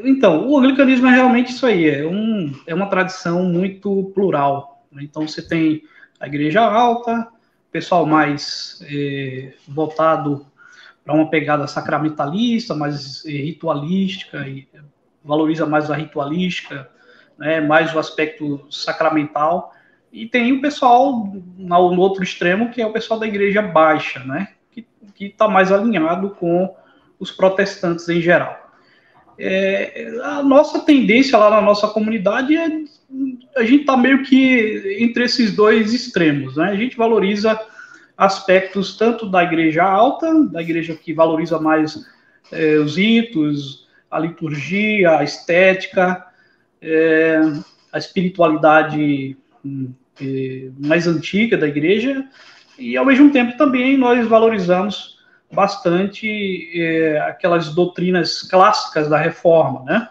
Então, o anglicanismo é realmente isso aí, é uma tradição muito plural, né? Então, você tem a igreja alta, pessoal mais voltado para uma pegada sacramentalista, mais ritualística, e valoriza mais a ritualística, né, mais o aspecto sacramental, e tem o pessoal no outro extremo, que é o pessoal da igreja baixa, né, que está mais alinhado com os protestantes em geral. A nossa tendência lá na nossa comunidade a gente está meio que entre esses dois extremos, né? A gente valoriza aspectos tanto da igreja alta, da igreja que valoriza mais os ritos, a liturgia, a estética, a espiritualidade mais antiga da igreja, e ao mesmo tempo também nós valorizamos bastante aquelas doutrinas clássicas da Reforma, né?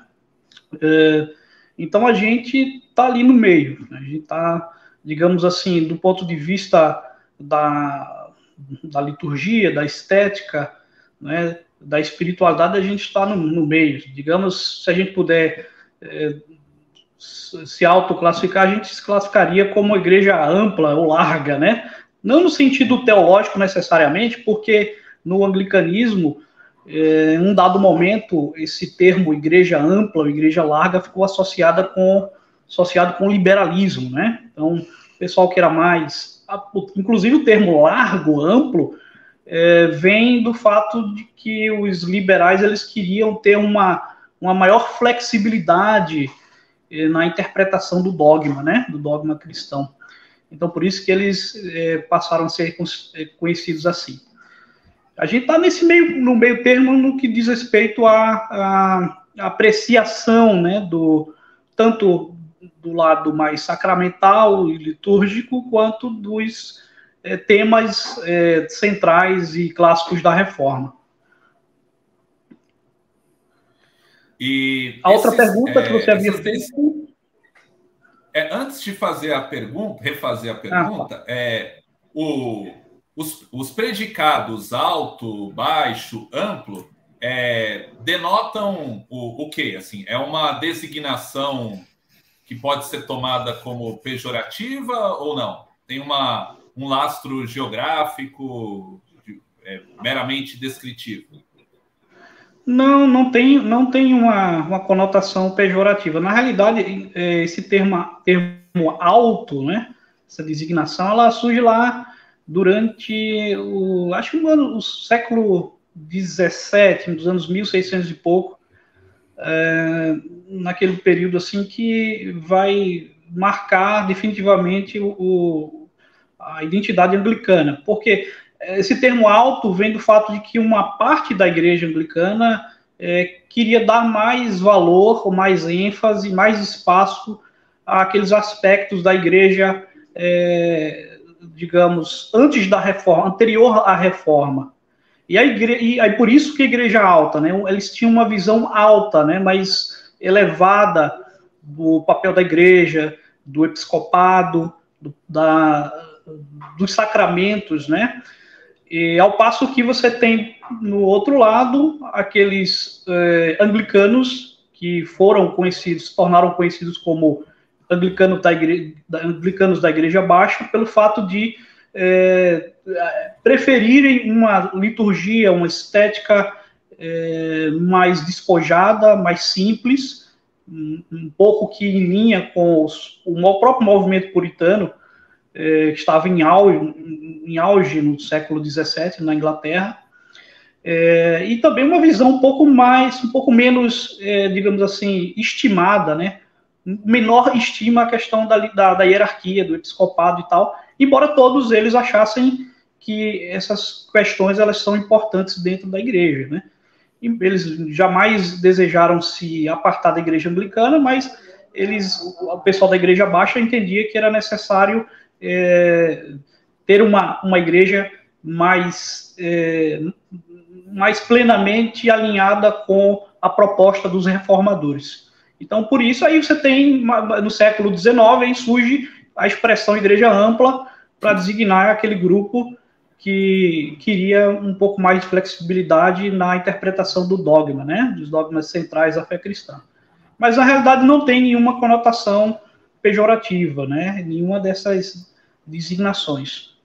Então a gente está ali no meio, né? A gente está, digamos assim, do ponto de vista da liturgia, da estética, né, da espiritualidade, a gente está no meio. Digamos, se a gente puder se autoclassificar, a gente se classificaria como uma igreja ampla ou larga, né? Não no sentido teológico necessariamente, porque no anglicanismo, em um dado momento, esse termo igreja ampla ou igreja larga ficou associado com liberalismo, né? Então, o pessoal que era mais... Inclusive o termo largo, amplo, vem do fato de que os liberais eles queriam ter uma maior flexibilidade na interpretação do dogma, né? Do dogma cristão. Então, por isso que eles passaram a ser conhecidos assim. A gente está no meio termo no que diz respeito à apreciação, né, tanto do lado mais sacramental e litúrgico, quanto dos temas centrais e clássicos da Reforma. E a outra pergunta que você havia feito... antes de fazer a pergunta, refazer a pergunta, os predicados alto, baixo, amplo denotam o quê? Assim, é uma designação que pode ser tomada como pejorativa ou não? Tem um lastro geográfico meramente descritivo? Não tem uma conotação pejorativa. Na realidade, esse termo alto, né, essa designação, ela surge lá durante acho que o século XVII, nos anos 1600 e pouco, naquele período assim que vai marcar definitivamente a identidade anglicana, porque esse termo alto vem do fato de que uma parte da igreja anglicana queria dar mais valor, ou mais ênfase, mais espaço àqueles aspectos da igreja, digamos, antes da reforma, anterior à reforma. E aí por isso que a igreja alta, né? Eles tinham uma visão alta, né? Mais elevada do papel da igreja, do episcopado, dos sacramentos, né? E ao passo que você tem no outro lado aqueles anglicanos que se tornaram conhecidos como anglicanos da igreja baixa, pelo fato de preferirem uma liturgia, uma estética mais despojada, mais simples, um pouco que em linha com o próprio movimento puritano, que estava em auge no século XVII na Inglaterra, e também uma visão um pouco menos, digamos assim, estimada, né? Menor estima a questão da hierarquia, do episcopado e tal, embora todos eles achassem que essas questões elas são importantes dentro da igreja, né? E eles jamais desejaram se apartar da igreja anglicana, mas o pessoal da igreja baixa entendia que era necessário ter uma igreja mais plenamente alinhada com a proposta dos reformadores. Então, por isso, aí você tem, no século XIX, aí surge a expressão igreja ampla para designar aquele grupo que queria um pouco mais de flexibilidade na interpretação do dogma, né, dos dogmas centrais da fé cristã. Mas, na realidade, não tem nenhuma conotação pejorativa, né, nenhuma dessas designações.